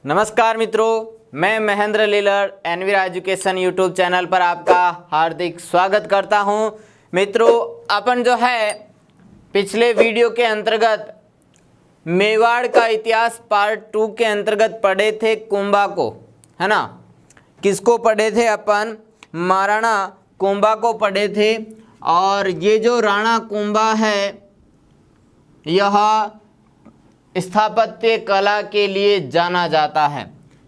नमस्कार मित्रों, मैं Mahendra Lilar एनवीर education YouTube channel पर आपका हार्दिक स्वागत करता हूं। मित्रों, अपन जो है पिछले वीडियो के अंतर्गत मेवाड़ का इतिहास पार्ट 2 के अंतर्गत पढ़े थे कुंभा को, है ना। किसको पढ़े थे अपन? महाराणा कुंभा को पढ़े थे। और ये जो राणा कुंभा है यह स्थापत्य कला के लिए जाना जाता है।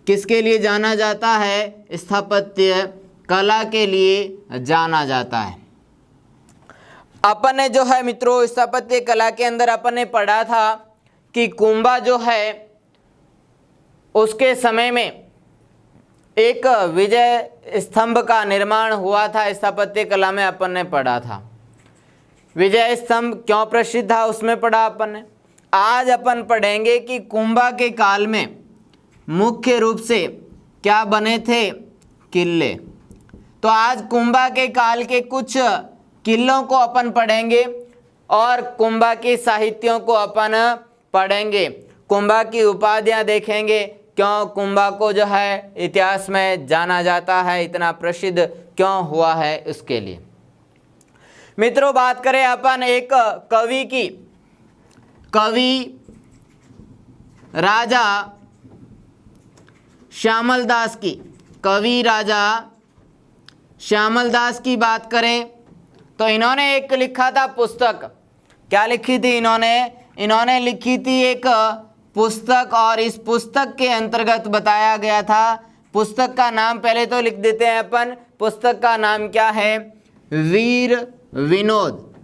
किसके लिए जाना जाता है? स्थापत्य कला के लिए जाना जाता है। अपन ने जो है मित्रों स्थापत्य कला के अंदर अपन ने पढ़ा था कि कुंभा जो है उसके समय में एक विजय स्तंभ का निर्माण हुआ था। स्थापत्य कला में अपन ने पढ़ा था। विजय स्तंभ क्यों प्रसिद्ध था उसमें पढ़ा अपन ने। आज अपन पढ़ेंगे कि कुंभा के काल में मुख्य रूप से क्या बने थे? किले। तो आज कुंभा के काल के कुछ किलों को अपन पढ़ेंगे और कुंभा के साहित्यों को अपन पढ़ेंगे। कुंभा की उपाधियां देखेंगे, क्यों कुंभा को जो है इतिहास में जाना जाता है, इतना प्रसिद्ध क्यों हुआ है उसके लिए। मित्रों, बात करें अपन एक कवि की। कवि राजा श्यामल दास की। कवि राजा श्यामल दास की बात करें तो इन्होंने एक लिखा था पुस्तक। क्या लिखी थी इन्होंने लिखी थी एक पुस्तक। और इस पुस्तक के अंतर्गत बताया गया था, पुस्तक का नाम पहले तो लिख देते हैं अपन। पुस्तक का नाम क्या है? वीर विनोद।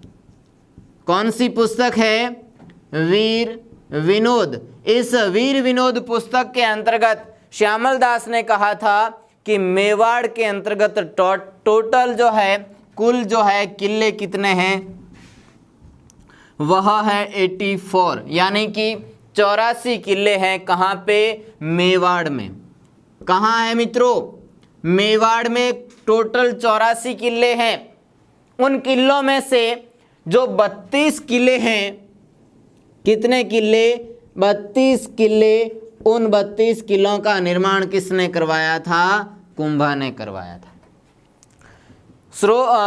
कौन सी पुस्तक है? वीर विनोद। इस वीर विनोद पुस्तक के अंतर्गत श्यामल दास ने कहा था कि मेवाड़ के अंतर्गत टोटल जो है कुल जो है किले कितने हैं? वह है 84, यानी कि 84 किले हैं। कहाँ पे? मेवाड़ में। कहाँ है मित्रों? मेवाड़ में टोटल 84 किले हैं। उन किलों में से जो 32 किले हैं, कितने किले? 32 किले। उन 32 किलों का निर्माण किसने करवाया था? कुंभा ने करवाया था।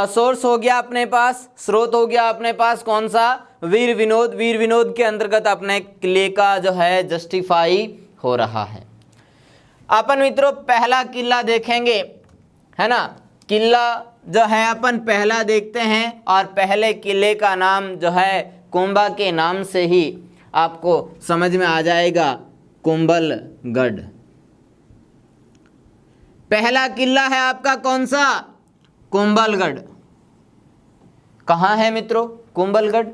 सोर्स हो गया अपने पास, स्रोत हो गया अपने पास कौन सा? वीर विनोद। वीर विनोद के अंतर्गत अपने किले का जो है जस्टिफाई हो रहा है। अपन मित्रों पहला किला देखेंगे, है ना। किला जो है अपन पहला देखते हैं और पहले किले का नाम जो है कुंभा के नाम से ही आपको समझ में आ जाएगा, कुंभलगढ़। पहला किला है आपका कौन सा? कुंभलगढ़। कहाँ है मित्रों कुंभलगढ़?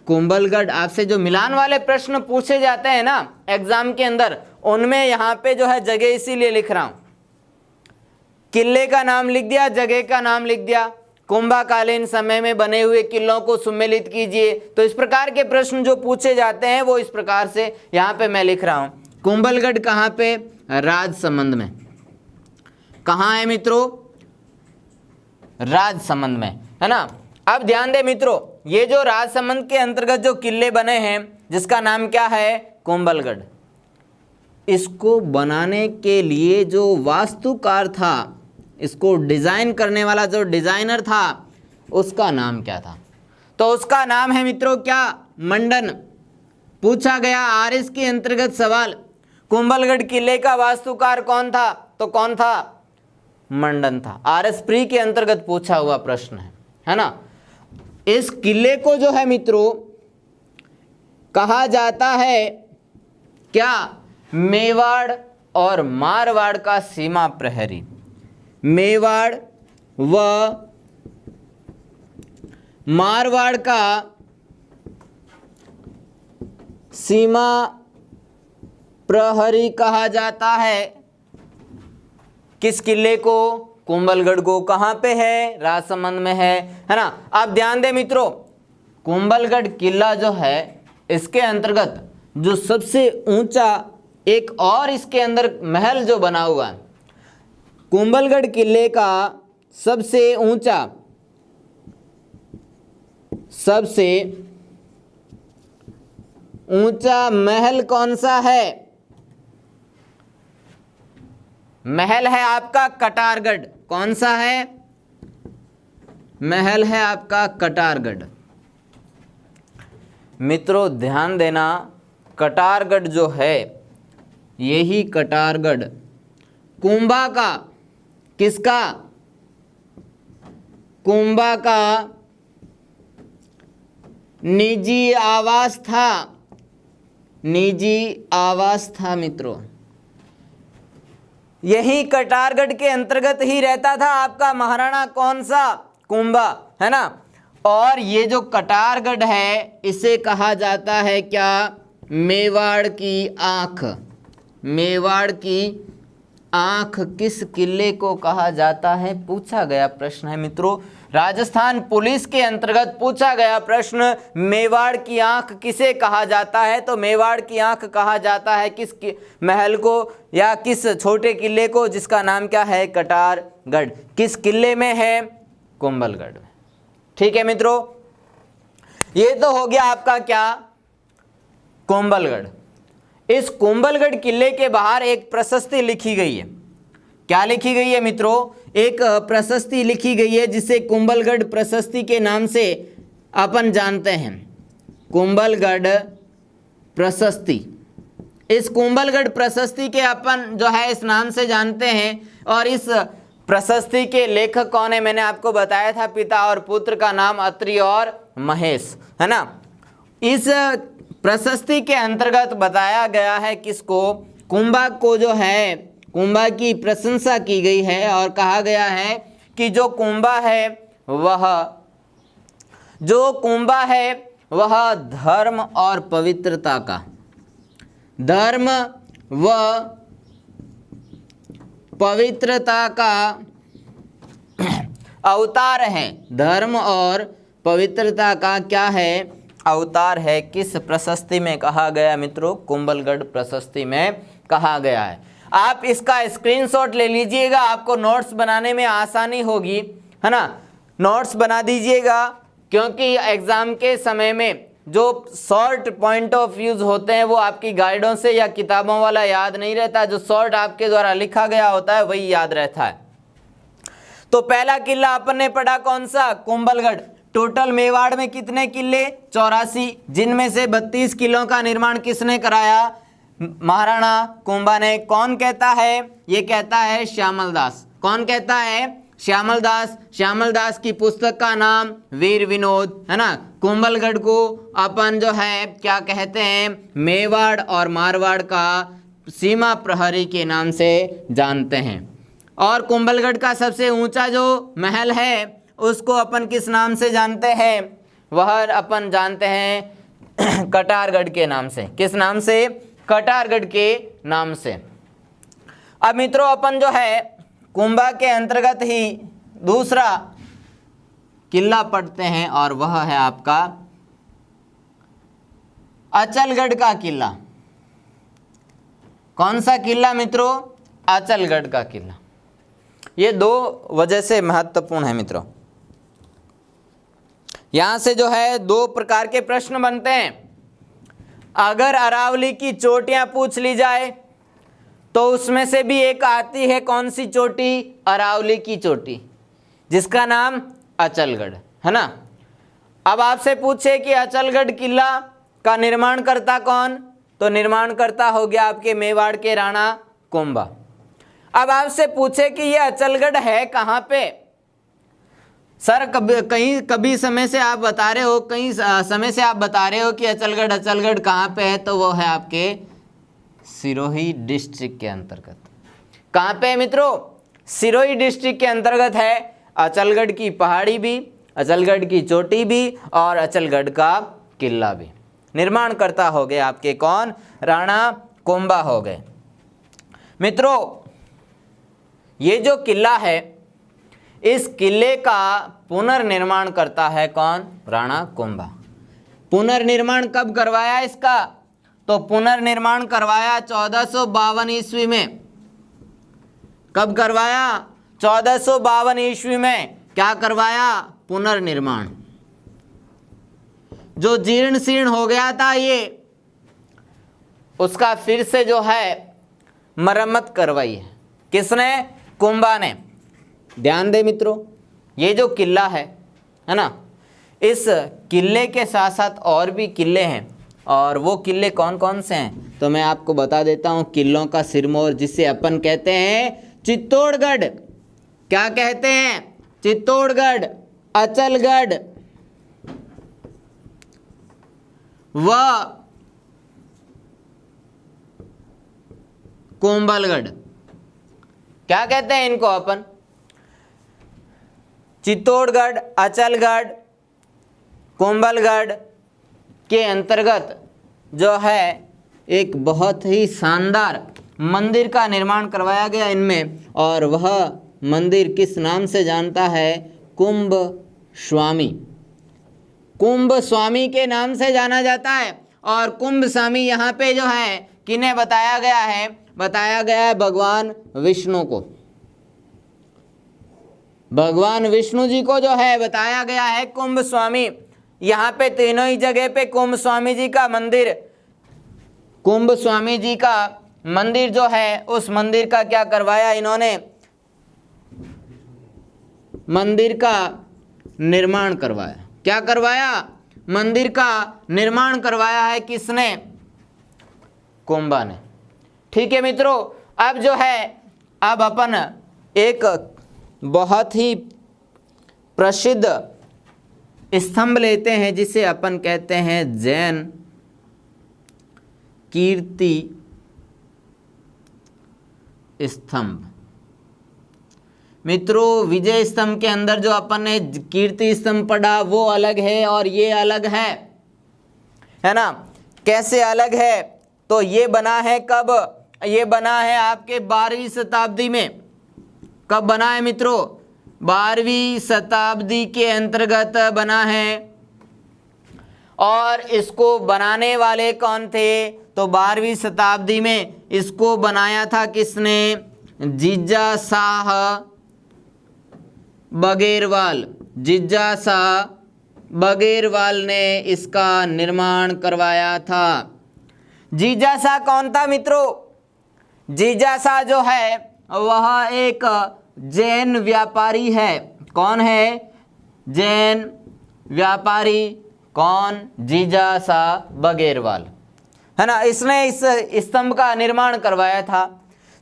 कुंभलगढ़ आपसे जो मिलान वाले प्रश्न पूछे जाते हैं ना एग्जाम के अंदर, उनमें यहाँ पे जो है जगह इसीलिए लिख रहा हूं। किले का नाम लिख दिया, जगह का नाम लिख दिया। कुंभा कालीन समय में बने हुए किलों को सुमेलित कीजिए। तो इस प्रकार के प्रश्न जो पूछे जाते हैं वो इस प्रकार से यहाँ पे मैं लिख रहा हूँ। कुंभलगढ़ कहाँ पे? राजसमंद में। कहाँ है मित्रों? राजसमंद में, है ना। अब ध्यान दे मित्रों, ये जो राजसमंद के अंतर्गत जो किले बने हैं जिसका नाम क्या है? कुंभलगढ़। इसको बनाने के लिए जो वास्तुकार था, इसको डिजाइन करने वाला जो डिजाइनर था, उसका नाम क्या था? तो उसका नाम है मित्रों क्या? मंडन। पूछा गया आरएस के अंतर्गत सवाल, कुंभलगढ़ किले का वास्तुकार कौन था? तो कौन था? मंडन था। आरएस प्री के अंतर्गत पूछा हुआ प्रश्न है ना। इस किले को जो है मित्रों कहा जाता है क्या? मेवाड़ और मारवाड़ का सीमा प्रहरी। मेवाड़ व मारवाड़ का सीमा प्रहरी कहा जाता है। किस किले को? कुंभलगढ़ को। कहाँ पे है? राजसमंद में है ना। अब ध्यान दे मित्रों, कुंभलगढ़ किला जो है इसके अंतर्गत जो सबसे ऊंचा एक और इसके अंदर महल जो बना हुआ है, कुंभलगढ़ किले का सबसे ऊंचा महल कौन सा है? महल है आपका कटारगढ़। कौन सा है? महल है आपका कटारगढ़। मित्रों ध्यान देना, कटारगढ़ जो है, यही कटारगढ़ कुंभा का, किसका? कुंभा का निजी आवास था। निजी आवास था मित्रों। यही कटारगढ़ के अंतर्गत ही रहता था आपका महाराणा कौन सा? कुंभा, है ना। और ये जो कटारगढ़ है इसे कहा जाता है क्या? मेवाड़ की आंख। मेवाड़ की आंख किस किले को कहा जाता है? पूछा गया प्रश्न है मित्रों, राजस्थान पुलिस के अंतर्गत पूछा गया प्रश्न, मेवाड़ की आंख किसे कहा जाता है? तो मेवाड़ की आंख कहा जाता है किस महल को या किस छोटे किले को, जिसका नाम क्या है? कटारगढ़। किस किले में है? कुंभलगढ़ में। ठीक है मित्रों, ये तो हो गया आपका क्या? कुंभलगढ़। इस कुंभलगढ़ किले के बाहर एक प्रशस्ति लिखी गई है। क्या लिखी गई है मित्रों? एक प्रशस्ति लिखी गई है जिसे कुंभलगढ़ प्रशस्ति के नाम से अपन जानते हैं। कुंभलगढ़ प्रशस्ति। इस कुंभलगढ़ प्रशस्ति के अपन जो है इस नाम से जानते हैं। और इस प्रशस्ति के लेखक कौन है? मैंने आपको बताया था, पिता और पुत्र का नाम अत्रि और महेश, है ना। इस प्रशस्ति के अंतर्गत बताया गया है किसको? कुंभा को जो है, कुंभा की प्रशंसा की गई है और कहा गया है कि जो कुंभा है वह धर्म और पवित्रता का, धर्म व पवित्रता का अवतार है। धर्म और पवित्रता का क्या है? अवतार है। किस प्रशस्ति में कहा गया मित्रों? कुंभलगढ़ प्रशस्ति में कहा गया है। आप इसका स्क्रीनशॉट ले लीजिएगा, आपको नोट्स बनाने में आसानी होगी, है ना। नोट्स बना दीजिएगा, क्योंकि एग्जाम के समय में जो शॉर्ट पॉइंट ऑफ व्यूज होते हैं वो आपकी गाइडों से या किताबों वाला याद नहीं रहता। जो शॉर्ट आपके द्वारा लिखा गया होता है वही याद रहता है। तो पहला किला अपन ने पढ़ा कौन सा? कुंभलगढ़। टोटल मेवाड़ में कितने किले? 84, जिनमें से 32 किलों का निर्माण किसने कराया? महाराणा कुंभा ने। कौन कहता है? ये कहता है श्यामल दास। कौन कहता है? श्यामल दास। श्यामल दास की पुस्तक का नाम वीर विनोद, है ना। कुंभलगढ़ को अपन जो है क्या कहते हैं? मेवाड़ और मारवाड़ का सीमा प्रहरी के नाम से जानते हैं। और कुंभलगढ़ का सबसे ऊंचा जो महल है उसको अपन किस नाम से जानते हैं? वह अपन जानते हैं कटारगढ़ के नाम से। किस नाम से? कटारगढ़ के नाम से। अब मित्रों अपन जो है कुंभा के अंतर्गत ही दूसरा किला पढ़ते हैं और वह है आपका अचलगढ़ का किला। कौन सा किला मित्रों? अचलगढ़ का किला। ये दो वजह से महत्वपूर्ण है मित्रों। यहां से जो है दो प्रकार के प्रश्न बनते हैं। अगर अरावली की चोटियां पूछ ली जाए तो उसमें से भी एक आती है, कौन सी चोटी? अरावली की चोटी, जिसका नाम अचलगढ़, है ना। अब आपसे पूछे कि अचलगढ़ किला का निर्माण करता कौन? तो निर्माण करता हो गया आपके मेवाड़ के राणा कुंभा। अब आपसे पूछे कि ये अचलगढ़ है कहाँ पे? सर कभी समय से आप बता रहे हो, कई समय से आप बता रहे हो कि अचलगढ़ कहाँ पे है, तो वो है आपके सिरोही डिस्ट्रिक्ट के अंतर्गत। कहाँ पे है मित्रों? सिरोही डिस्ट्रिक्ट के अंतर्गत है। अचलगढ़ की पहाड़ी भी, अचलगढ़ की चोटी भी और अचलगढ़ का किला भी। निर्माण करता हो गए आपके कौन? राणा कुंभा हो गए। मित्रों ये जो किला है, इस किले का पुनर्निर्माण करता है कौन? राणा कुंभा। पुनर्निर्माण कब करवाया इसका? तो पुनर्निर्माण करवाया 1452 ईस्वी में। कब करवाया? 1452 ईस्वी में। क्या करवाया? पुनर्निर्माण। जो जीर्ण शीर्ण हो गया था ये, उसका फिर से जो है मरम्मत करवाई है। किसने? कुंभा ने। ध्यान दे मित्रों, ये जो किला है ना, इस किले के साथ साथ और भी किले हैं, और वो किले कौन कौन से हैं तो मैं आपको बता देता हूँ। किलों का सिरमौर, जिसे अपन कहते हैं चित्तौड़गढ़। क्या कहते हैं? चित्तौड़गढ़, अचलगढ़ व कुंभलगढ़। क्या कहते हैं इनको अपन? चित्तौड़गढ़, अचलगढ़, कुंभलगढ़ के अंतर्गत जो है एक बहुत ही शानदार मंदिर का निर्माण करवाया गया इनमें, और वह मंदिर किस नाम से जानता है? कुंभ स्वामी। कुंभ स्वामी के नाम से जाना जाता है। और कुंभ स्वामी यहाँ पे जो है किन्हें बताया गया है? बताया गया है भगवान विष्णु को। भगवान विष्णु जी को जो है बताया गया है कुंभ स्वामी। यहाँ पे तीनों ही जगह पे कुंभ स्वामी जी का मंदिर, कुंभ स्वामी जी का मंदिर जो है, उस मंदिर का क्या करवाया इन्होंने? मंदिर का निर्माण करवाया। क्या करवाया? मंदिर का निर्माण करवाया है। किसने? कुंभा ने। ठीक है मित्रों, अब जो है अब अपन एक बहुत ही प्रसिद्ध स्तंभ लेते हैं, जिसे अपन कहते हैं जैन कीर्ति स्तंभ। मित्रों, विजय स्तंभ के अंदर जो अपन ने कीर्ति स्तंभ पढ़ा वो अलग है और ये अलग है ना। कैसे अलग है? तो ये बना है कब? ये बना है आपके 12वीं शताब्दी में। कब बना है मित्रों? 12वीं शताब्दी के अंतर्गत बना है। और इसको बनाने वाले कौन थे? तो 12वीं शताब्दी में इसको बनाया था किसने? जीजा शाह बघेरवाल। जीजा शाह बघेरवाल ने इसका निर्माण करवाया था। जीजा शाह कौन था मित्रों? जीजा शाह जो है वह एक जैन व्यापारी है। कौन है? जैन व्यापारी। कौन? जीजा शाह बघेरवाल, है ना। इसने इस स्तंभ का निर्माण करवाया था।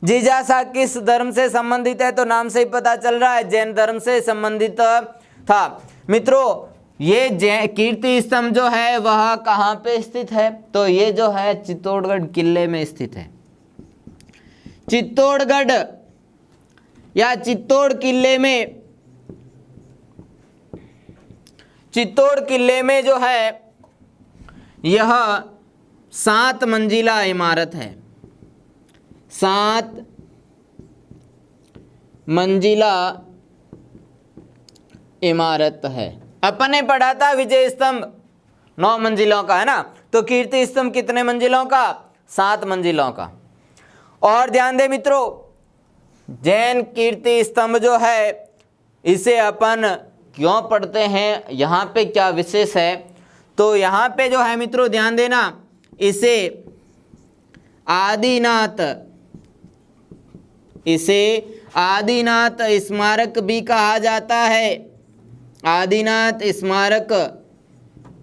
जीजा शाह किस धर्म से संबंधित है? तो नाम से ही पता चल रहा है, जैन धर्म से संबंधित था। मित्रों, ये कीर्ति स्तंभ जो है वह कहाँ पे स्थित है? तो ये जो है चित्तौड़गढ़ किले में स्थित है। चित्तौड़गढ़ या चित्तौड़ किले में, चित्तौड़ किले में जो है यह 7 मंजिला इमारत है। 7 मंजिला इमारत है। अपन ने पढ़ा था विजय स्तंभ 9 मंजिलों का, है ना। तो कीर्ति स्तंभ कितने मंजिलों का? 7 मंजिलों का। और ध्यान दे मित्रों, जैन कीर्ति स्तंभ जो है इसे अपन क्यों पढ़ते हैं, यहाँ पे क्या विशेष है? तो यहाँ पे जो है मित्रों ध्यान देना, इसे आदिनाथ, इसे आदिनाथ स्मारक भी कहा जाता है। आदिनाथ स्मारक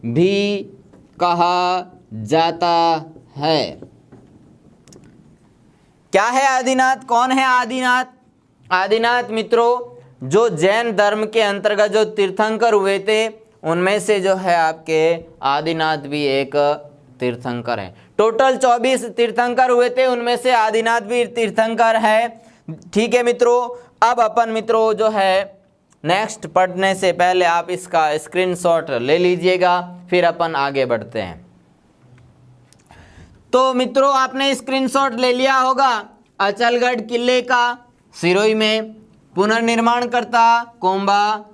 भी कहा जाता है। क्या है आदिनाथ? कौन है आदिनाथ? आदिनाथ मित्रों जो जैन धर्म के अंतर्गत जो तीर्थंकर हुए थे, उनमें से जो है आपके आदिनाथ भी एक तीर्थंकर है। टोटल 24 तीर्थंकर हुए थे, उनमें से आदिनाथ भी तीर्थंकर है। ठीक है मित्रों, अब अपन मित्रों जो है नेक्स्ट पढ़ने से पहले आप इसका स्क्रीनशॉट ले लीजिएगा, फिर अपन आगे बढ़ते हैं। तो मित्रों आपने स्क्रीनशॉट ले लिया होगा अचलगढ़ किले का। सिरोही में पुनर्निर्माण करता कुंभा,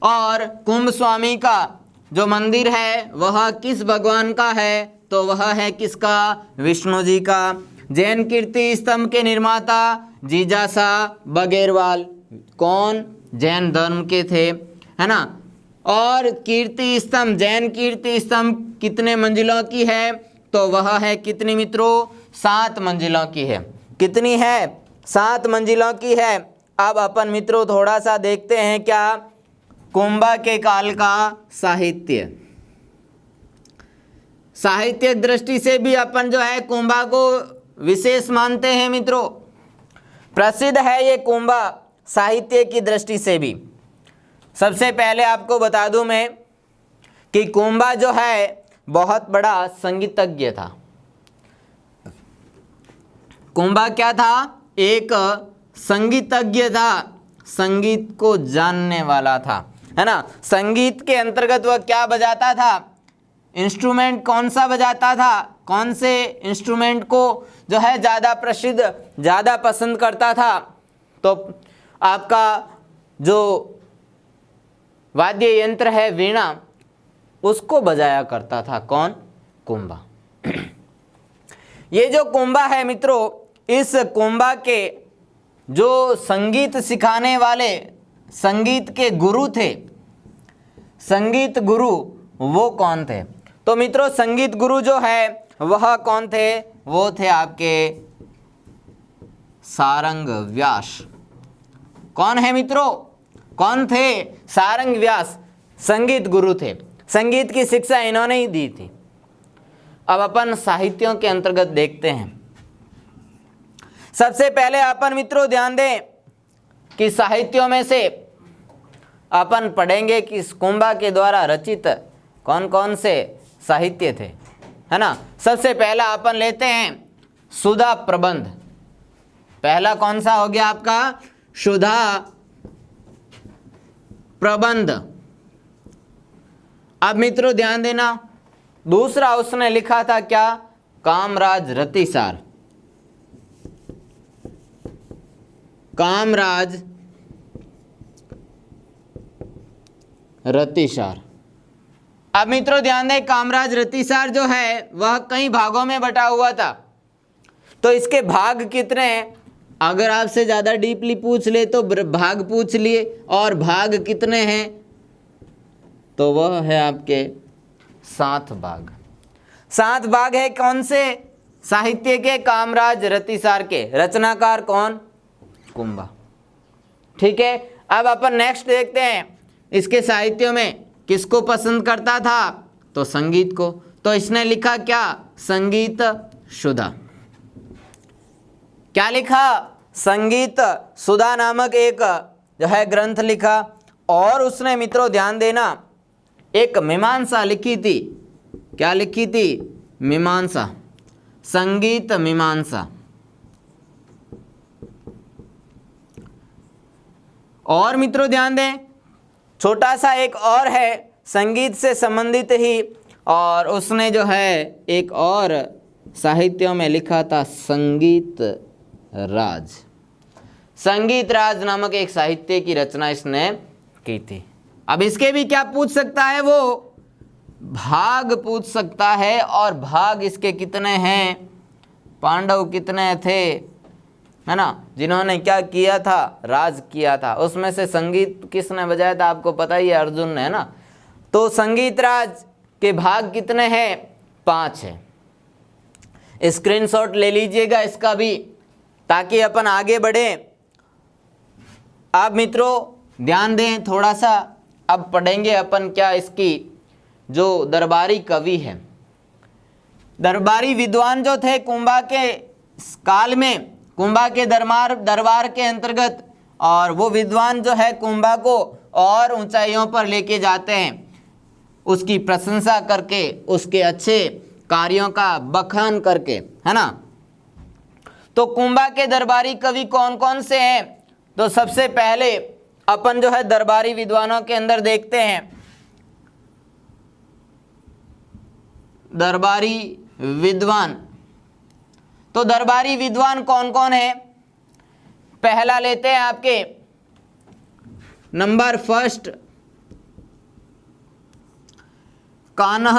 और कुंभ स्वामी का जो मंदिर है वह किस भगवान का है? तो वह है किसका? विष्णु जी का। जैन कीर्ति स्तंभ के निर्माता जीजा शाह बघेरवाल, कौन? जैन धर्म के थे, है ना। और कीर्ति स्तंभ, जैन कीर्ति स्तंभ कितने मंजिलों की है? तो वह है कितनी मित्रों? 7 मंजिलों की है। कितनी है? 7 मंजिलों की है। अब अपन मित्रों थोड़ा सा देखते हैं क्या कुंभा के काल का साहित्य। साहित्यिक दृष्टि से भी अपन जो है कुंभा को विशेष मानते हैं मित्रों। प्रसिद्ध है ये कुंभा साहित्य की दृष्टि से भी। सबसे पहले आपको बता दूं मैं कि कुंभा जो है बहुत बड़ा संगीतज्ञ था। कुंभा क्या था? एक संगीतज्ञ था, संगीत को जानने वाला था, है ना। संगीत के अंतर्गत वह क्या बजाता था? इंस्ट्रूमेंट कौन सा बजाता था? कौन से इंस्ट्रूमेंट को जो है ज़्यादा प्रसिद्ध, ज़्यादा पसंद करता था? तो आपका जो वाद्य यंत्र है वीणा, उसको बजाया करता था। कौन? कुंभा। ये जो कुंभा है मित्रों, इस कुंभा के जो संगीत सिखाने वाले संगीत के गुरु थे, संगीत गुरु वो कौन थे? तो मित्रों संगीत गुरु जो है वह कौन थे? वो थे आपके सारंग व्यास। कौन है मित्रों? कौन थे? सारंग व्यास संगीत गुरु थे। संगीत की शिक्षा इन्होंने ही दी थी। अब अपन साहित्यों के अंतर्गत देखते हैं। सबसे पहले अपन मित्रों ध्यान दें कि साहित्यों में से अपन पढ़ेंगे कि कुंभा के द्वारा रचित कौन कौन से साहित्य थे, है ना। सबसे पहला अपन लेते हैं सुधा प्रबंध। पहला कौन सा हो गया आपका? सुधा प्रबंध। अब मित्रों ध्यान देना, दूसरा उसने लिखा था क्या? कामराज रतिसार। कामराज रतिसार। अब मित्रों ध्यान दें, कामराज रतिसार जो है वह कई भागों में बटा हुआ था। तो इसके भाग कितने हैं? अगर आपसे ज़्यादा डीपली पूछ ले तो भाग पूछ लिए, और भाग कितने हैं? तो वह है आपके 7 भाग। 7 भाग है कौन से? साहित्य के, कामराज रतिसार के। रचनाकार कौन? कुंभा। ठीक है। अब अपन नेक्स्ट देखते हैं, इसके साहित्यों में किसको पसंद करता था? तो संगीत को। तो इसने लिखा क्या? संगीत सुधा। क्या लिखा? संगीत सुधा नामक एक जो है ग्रंथ लिखा। और उसने मित्रों ध्यान देना एक मीमांसा लिखी थी। क्या लिखी थी? मीमांसा, संगीत मीमांसा। और मित्रों ध्यान दें, छोटा सा एक और है संगीत से संबंधित ही, और उसने जो है एक और साहित्यों में लिखा था संगीत राज। संगीत राज नामक एक साहित्य की रचना इसने की थी। अब इसके भी क्या पूछ सकता है? वो भाग पूछ सकता है। और भाग इसके कितने हैं? पांडव कितने थे, है ना, जिन्होंने क्या किया था? राज किया था। उसमें से संगीत किसने बजाया था? आपको पता ही है, अर्जुन ने, है ना। तो संगीत राज के भाग कितने हैं? 5 है। स्क्रीनशॉट ले लीजिएगा इसका भी, ताकि अपन आगे बढ़े। अब मित्रों ध्यान दें थोड़ा सा, अब पढ़ेंगे अपन क्या इसकी जो दरबारी कवि है, दरबारी विद्वान जो थे कुंभा के काल में, कुंभा के दरबार के अंतर्गत। और वो विद्वान जो है कुंभा को और ऊंचाइयों पर लेके जाते हैं, उसकी प्रशंसा करके, उसके अच्छे कार्यों का बखान करके, है ना। तो कुंभा के दरबारी कवि कौन कौन से हैं? तो सबसे पहले अपन जो है दरबारी विद्वानों के अंदर देखते हैं, दरबारी विद्वान। तो दरबारी विद्वान कौन कौन है? पहला लेते हैं आपके नंबर फर्स्ट, कान्ह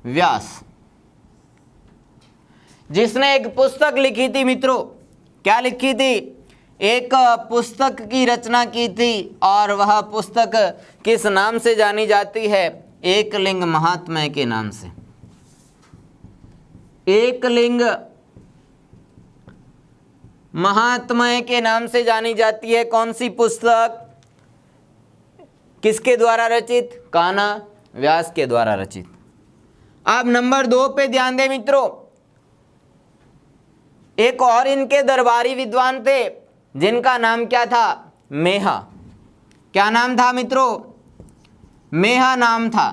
व्यास, जिसने एक पुस्तक लिखी थी मित्रों। क्या लिखी थी? एक पुस्तक की रचना की थी। और वह पुस्तक किस नाम से जानी जाती है? एकलिंग महात्म्य के नाम से। एकलिंग महात्म्य के नाम से जानी जाती है। कौन सी पुस्तक? किसके द्वारा रचित? कान्हा व्यास के द्वारा रचित। अब नंबर 2 पे ध्यान दें मित्रों, एक और इनके दरबारी विद्वान थे जिनका नाम क्या था? मेहा। क्या नाम था मित्रों? मेहा नाम था।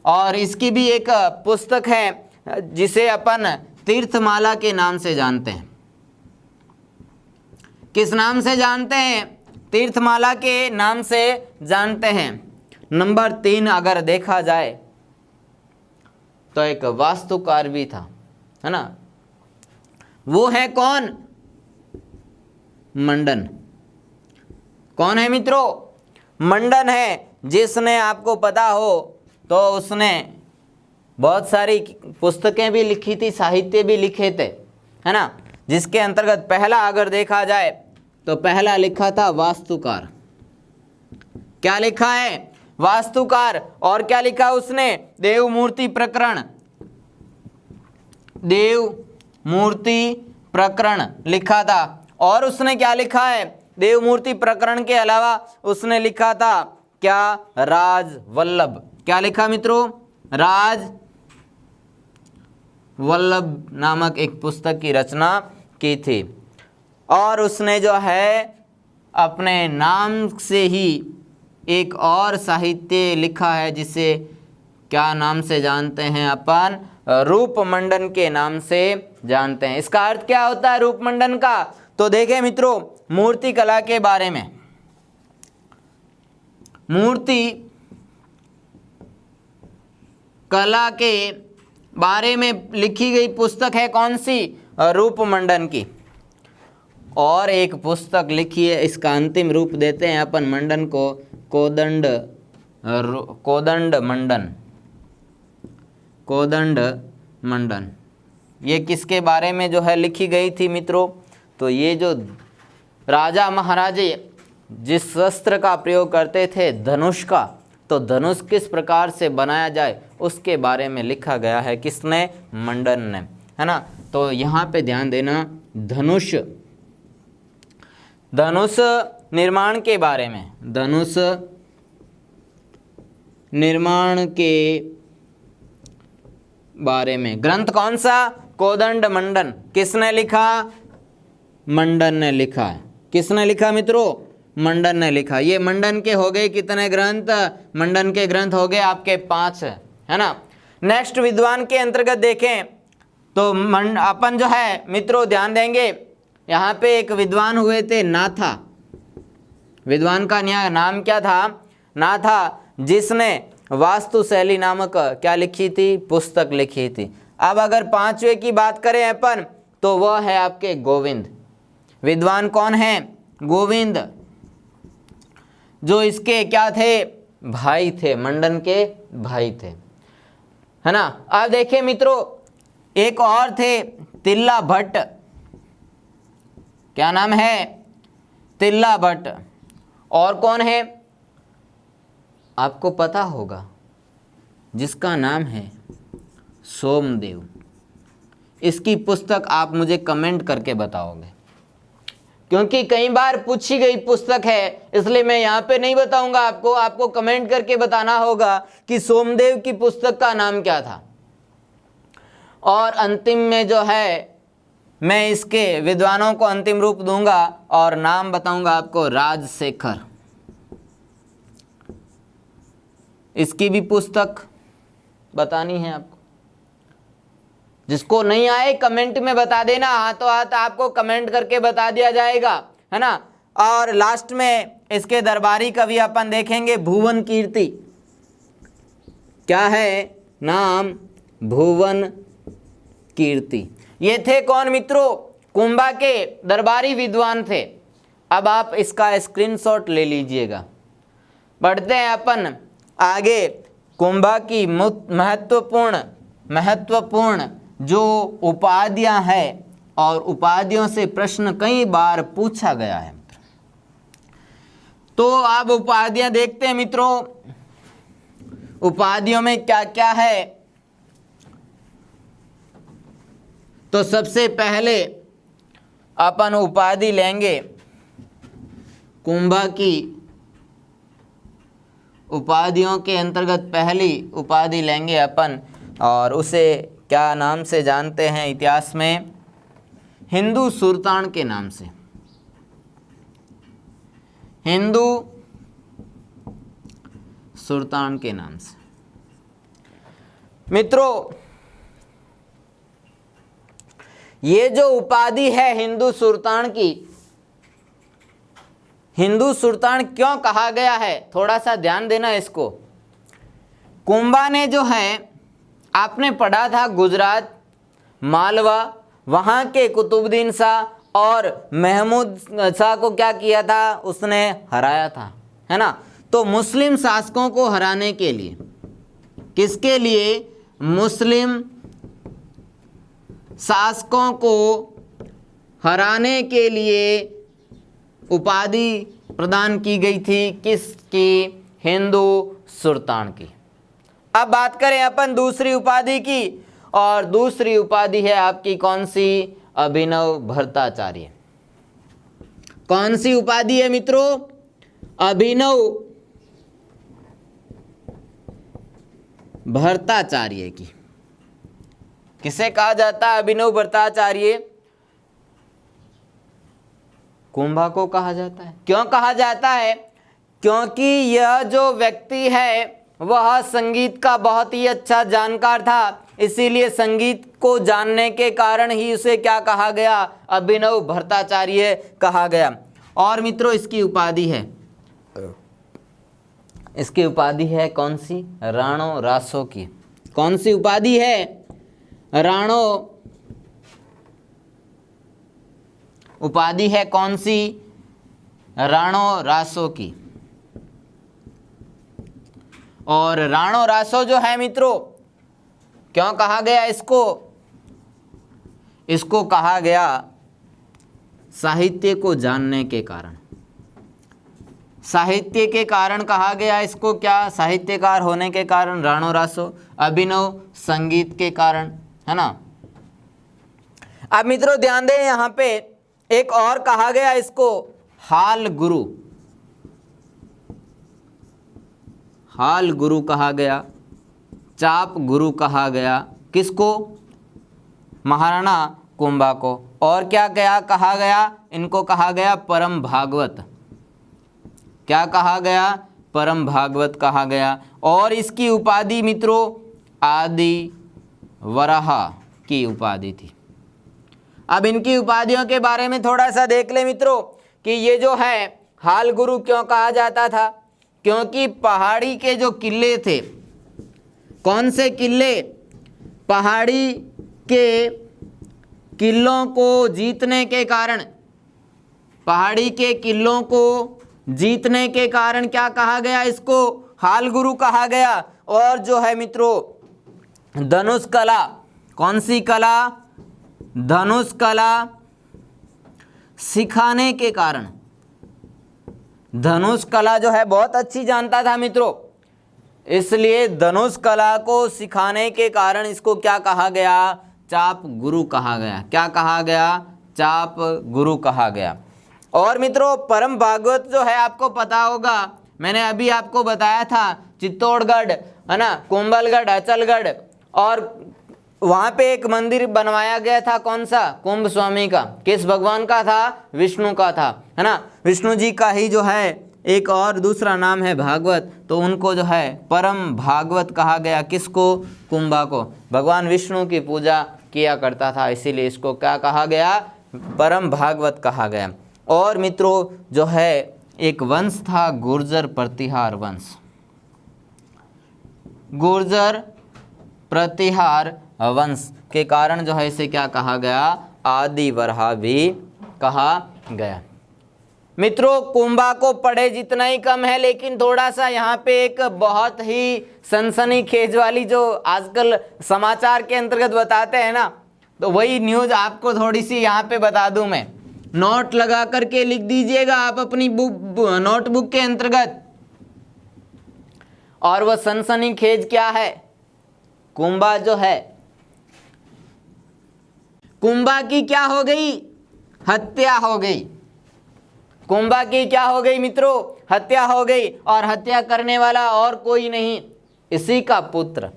और इसकी भी एक पुस्तक है जिसे अपन तीर्थमाला के नाम से जानते हैं। किस नाम से जानते हैं? तीर्थमाला के नाम से जानते हैं। नंबर 3 अगर देखा जाए तो एक वास्तुकार भी था, है ना? वो है कौन? मंडन। कौन है मित्रों? मंडन है, जिसने आपको पता हो तो उसने बहुत सारी पुस्तकें भी लिखी थी, साहित्य भी लिखे थे, है ना? जिसके अंतर्गत पहला अगर देखा जाए तो पहला लिखा था वास्तुकार। क्या लिखा है? वास्तुकार। और क्या लिखा उसने? देव मूर्ति प्रकरण। देव मूर्ति प्रकरण लिखा था। और उसने क्या लिखा है? देव मूर्ति प्रकरण के अलावा उसने लिखा था क्या? राज वल्लभ। क्या लिखा मित्रों? राज वल्लभ नामक एक पुस्तक की रचना की थी। और उसने जो है अपने नाम से ही एक और साहित्य लिखा है जिसे क्या नाम से जानते हैं अपन? रूपमंडन के नाम से जानते हैं। इसका अर्थ क्या होता है रूपमंडन का? तो देखें मित्रों, मूर्ति कला के बारे में, मूर्ति कला के बारे में लिखी गई पुस्तक है कौन सी? रूपमंडन की। और एक पुस्तक लिखी है, इसका अंतिम रूप देते हैं अपन मंडन को, कोदंड मंडन। ये किसके बारे में जो है लिखी गई थी मित्रों? तो ये जो राजा महाराजे जिस शस्त्र का प्रयोग करते थे, धनुष का, तो धनुष किस प्रकार से बनाया जाए उसके बारे में लिखा गया है। किसने? मंडन ने, है ना? तो यहाँ पे ध्यान देना, धनुष निर्माण के बारे में, धनुष निर्माण के बारे में ग्रंथ कौन सा? कोदंड मंडन। किसने लिखा? मंडन ने लिखा है। किसने लिखा मित्रों? मंडन ने लिखा। ये मंडन के हो गए कितने ग्रंथ? मंडन के ग्रंथ हो गए आपके 5, है ना? नेक्स्ट विद्वान के अंतर्गत देखें तो अपन जो है मित्रों ध्यान देंगे, यहाँ पे एक विद्वान हुए थे नाथा। विद्वान का नाम क्या था? नाथा, जिसने वास्तुशैली नामक क्या लिखी थी? पुस्तक लिखी थी। अब अगर 5वें की बात करें अपन तो वह है आपके गोविंद। विद्वान कौन है? गोविंद, जो इसके क्या थे? भाई थे, मंडन के भाई थे, है ना? अब देखिए मित्रों, एक और थे तिल्ला भट्ट। क्या नाम है? तिल्ला भट्ट। और कौन है? आपको पता होगा, जिसका नाम है सोमदेव। इसकी पुस्तक आप मुझे कमेंट करके बताओगे, क्योंकि कई बार पूछी गई पुस्तक है, इसलिए मैं यहाँ पे नहीं बताऊंगा आपको। आपको कमेंट करके बताना होगा कि सोमदेव की पुस्तक का नाम क्या था। और अंतिम में जो है मैं इसके विद्वानों को अंतिम रूप दूंगा और नाम बताऊंगा आपको, राजशेखर। इसकी भी पुस्तक बतानी है आपको। जिसको नहीं आए कमेंट में बता देना, हाथों हाथ आपको कमेंट करके बता दिया जाएगा, है ना? और लास्ट में इसके दरबारी कवि अपन देखेंगे भुवन कीर्ति। क्या है नाम? भुवन कीर्ति। ये थे कौन मित्रों? कुंभा के दरबारी विद्वान थे। अब आप इसका स्क्रीनशॉट ले लीजिएगा। बढ़ते हैं अपन आगे। कुंभा की महत्वपूर्ण जो उपाधियां हैं, और उपाधियों से प्रश्न कई बार पूछा गया है। तो अब उपाधियां देखते हैं मित्रों। उपाधियों में क्या क्या है? तो सबसे पहले अपन उपाधि लेंगे, कुंभा की उपाधियों के अंतर्गत पहली उपाधि लेंगे अपन, और उसे क्या नाम से जानते हैं इतिहास में? हिंदू सुल्तान के नाम से। हिंदू सुल्तान के नाम से। मित्रों, ये जो उपाधि है हिंदू सुल्तान की, हिंदू सुल्तान क्यों कहा गया है, थोड़ा सा ध्यान देना इसको। कुंभा ने जो है, आपने पढ़ा था गुजरात, मालवा, वहाँ के कुतुबुद्दीन शाह और महमूद शाह को क्या किया था, उसने हराया था, है ना। तो मुस्लिम शासकों को हराने के लिए, किसके लिए? मुस्लिम शासकों को हराने के लिए उपाधि प्रदान की गई थी, किसकी? हिंदू सुल्तान की। अब बात करें अपन दूसरी उपाधि की, और दूसरी उपाधि है आपकी कौन सी? अभिनव भट्टाचार्य। कौन सी उपाधि है मित्रों? अभिनव भट्टाचार्य की। किसे कहा जाता है अभिनव भट्टाचार्य? कुंभा को कहा जाता है। क्यों कहा जाता है? क्योंकि यह जो व्यक्ति है वह संगीत का बहुत ही अच्छा जानकार था, इसीलिए संगीत को जानने के कारण ही उसे क्या कहा गया? अभिनव भट्टाचार्य कहा गया। और मित्रों, इसकी उपाधि है, इसकी उपाधि है कौन सी? राणो रासो की। कौन सी उपाधि है? राणो उपाधि है कौन सी? राणो रासो की। और राणो रासो जो है मित्रों, क्यों कहा गया इसको? इसको कहा गया साहित्य को जानने के कारण। साहित्य के कारण कहा गया इसको, क्या? साहित्यकार होने के कारण राणो रासो। अभिनव संगीत के कारण, है ना। अब मित्रों ध्यान दें, यहाँ पे एक और कहा गया इसको हाल गुरु। हाल गुरु कहा गया, चाप गुरु कहा गया। किसको? महाराणा कुंभा को। और क्या क्या कहा गया? इनको कहा गया परम भागवत। क्या कहा गया? परम भागवत कहा गया। और इसकी उपाधि मित्रों आदि वराहा की उपाधि थी। अब इनकी उपाधियों के बारे में थोड़ा सा देख ले मित्रों, कि ये जो है हाल गुरु क्यों कहा जाता था? क्योंकि पहाड़ी के जो किले थे, कौन से किले? पहाड़ी के किलों को जीतने के कारण, पहाड़ी के किलों को जीतने के कारण क्या कहा गया इसको? हाल गुरु कहा गया। और जो है मित्रों धनुष कला, कौन सी कला? धनुष कला सिखाने के कारण, धनुष कला जो है बहुत अच्छी जानता था मित्रों, इसलिए धनुष कला को सिखाने के कारण इसको क्या कहा गया? चाप गुरु कहा गया। क्या कहा गया? चाप गुरु कहा गया। और मित्रों परम भागवत जो है आपको पता होगा, मैंने अभी आपको बताया था, चित्तौड़गढ़, है ना, कुंभलगढ़, अचलगढ़, और वहाँ पे एक मंदिर बनवाया गया था, कौन सा? कुंभ स्वामी का। किस भगवान का था? विष्णु का था, है ना। विष्णु जी का ही जो है एक और दूसरा नाम है भागवत, तो उनको जो है परम भागवत कहा गया। किसको? कुंभा को। भगवान विष्णु की पूजा किया करता था, इसीलिए इसको क्या कहा गया? परम भागवत कहा गया। और मित्रों जो है एक वंश था गुर्जर प्रतिहार वंश। गुर्जर प्रतिहार वंश के कारण जो है इसे क्या कहा गया? आदि वराहा भी कहा गया। मित्रों कुंभा को पढ़े जितना ही कम है, लेकिन थोड़ा सा यहाँ पे एक बहुत ही सनसनीखेज वाली जो आजकल समाचार के अंतर्गत बताते हैं ना, तो वही न्यूज़ आपको थोड़ी सी यहाँ पे बता दूं मैं। नोट लगा करके लिख दीजिएगा आप अपनी नोटबुक के अंतर्गत। और वह सनसनीखेज क्या है? कुंभा जो है, कुंभा की क्या हो गई? हत्या हो गई। कुंभा की क्या हो गई मित्रों? हत्या हो गई। और हत्या करने वाला और कोई नहीं, इसी का पुत्र।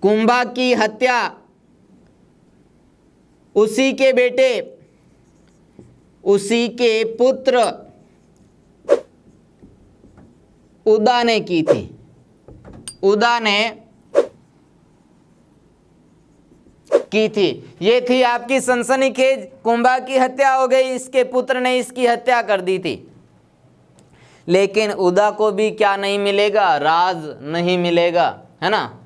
कुंभा की हत्या उसी के बेटे, उसी के पुत्र उदा ने की थी। उदा ने की थी। ये थी आपकी सनसनीखेज, कुंभा की हत्या हो गई, इसके पुत्र ने इसकी हत्या कर दी थी। लेकिन उदा को भी क्या नहीं मिलेगा? राज नहीं मिलेगा, है ना।